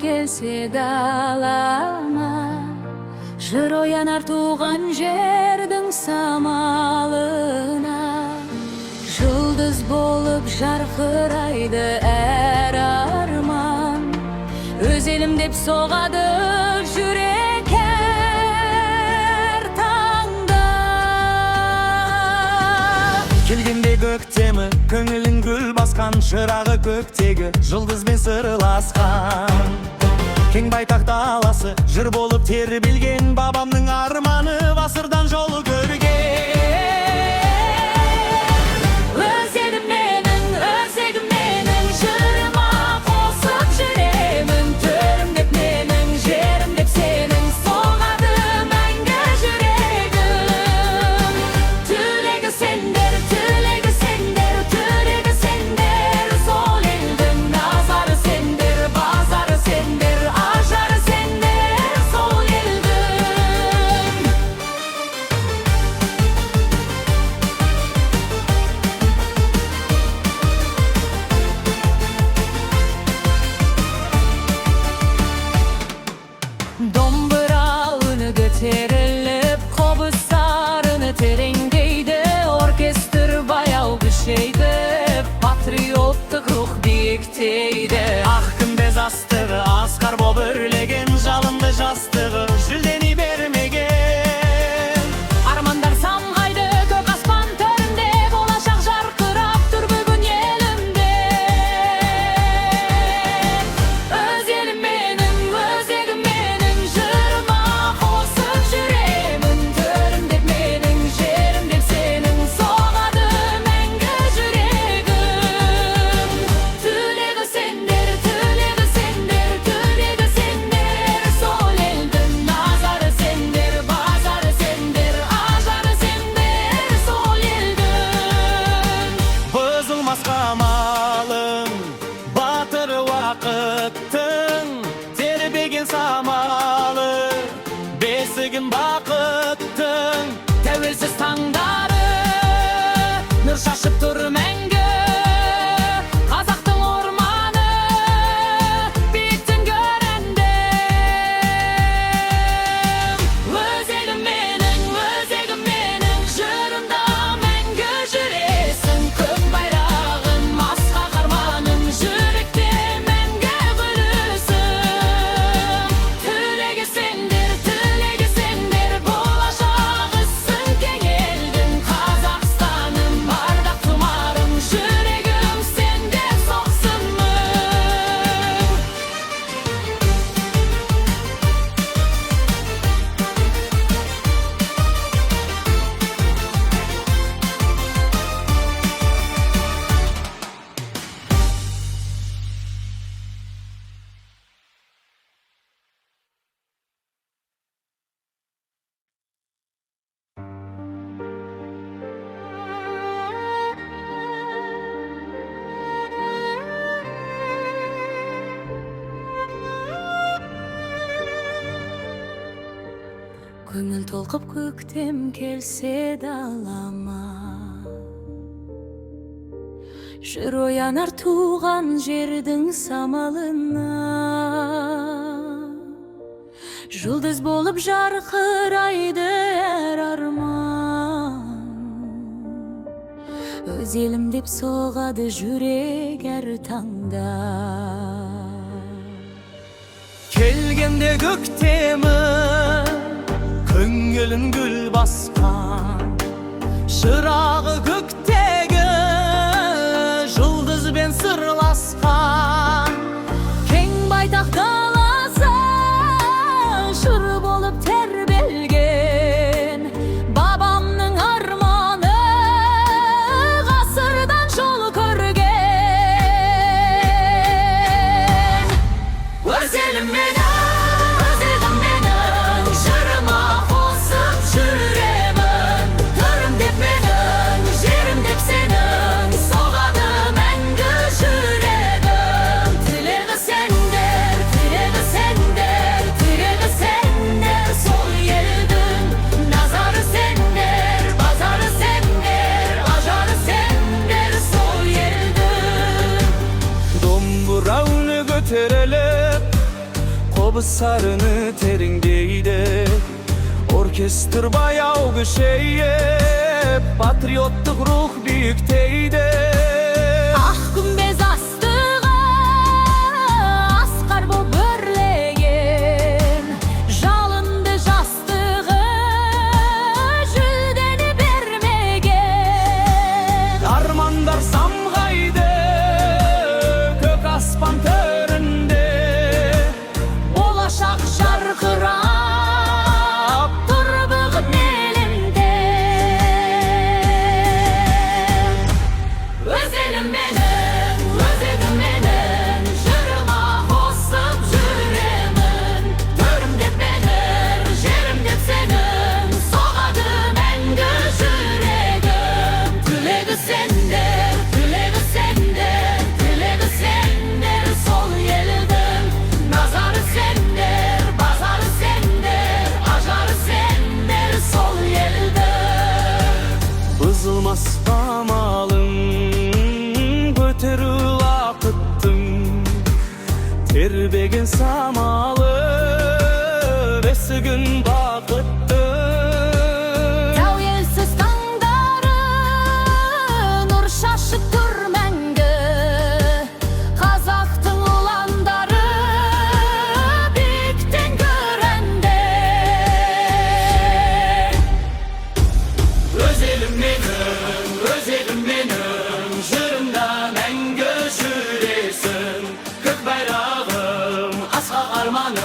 gelse dalama, jır oyanar tuğan жердің samalına. Yıldız bolup jarkıraydı er arman, öz elim dep soğadı jürek her tаңда. Келгенде көктемі, көңілін гүл басқан, шырағы көктегі жұлдызбен сырласқан. Кең байтақ даласы жыр болып тербелген, бабамның арманы ғасырдан жол көрген. Terilip kobusarını terengeydi, orkestr bayağı bir şeydi, patriottық ruh biyikteydi. Аққын без астығы, асқар боп өрлеген, жалынды жастығы жүлдені бермеген. Армандар самғайды көк аспан төрінде, болашақ жарқырап тұр бүгін елімде. Өз елім менің, өзегім менің, жырыма қосып жүремін. Төрім деп менің, жерім деп сенің, соғады мәңгі жүрегім. Тілегі сендер, тілегі сендер, тілегі сендер, сол елдің назары сендер, базары сендер, ажары сендер, сол елдің. Бұзылмас қамалың, батыр уақыттың, тербеген самалы, бесігін бақыттың. Тәуелсіз таңдары нұр шашып тұр мәңгі, қазақтың орманы биіктің көрендім. Өз елім менің, өзегім менің, жырымда мәңгі жүресің. Көк байрағым, асқақ арманым, жүректе мәңгі гүлісің. Тілегі сендер, болашағысың кең елдің. Қазақстаным, бардақ тұмарым, жүрегім сенде соқсын мың. Көңіл толқып көктем келсе далама, жыр оянар туған жердің самалына. Жұлдыз болып жарқырайды әр арман, өз елім деп соғады жүрек әр таңда. Келгенде көктемі, көңілін гүл басқан, шырағы көктегі жұлдызбен сырласқан. Кең байтақ даласы жыр болып тербелген, бабамның арманы ғасырдан жол көрген. Өз елім менің, өзегім менің, жырыма қосып жүремін. Төрім деп менің, жерім Dobuz sarını terindeydi, orkestr bayağı güşeye, patriottuk ruh büyükteydi. Ah gümbez astığa askar bu börlegen, jalındı jastığı jüldeni bermegen. Armandar samgaydı kök aspan töründe, Bolaşak jarkırap turbığın elimde. Özelim benim, özegim benim, jırıma hossıp jüremin. Törüm dep benim, jerim dep senin, soğadım enge yüregim. Tülegi sendir, tülegi sendir, tülegi sendir, sol yeldim. Nazarı sendir, bazarı sendir, ajarı sendir, sol yeldim. bızılmaz kamalım, göterül akıttım. Terbegen samalı, vesigin bakıttı. Tavjelsiz tangdары, nur şaşıp türmenge. Kazaktın ulandары, bikten görende. Özelim benim, jırımda menge jüresin. Kök bayrağım, asha armanım.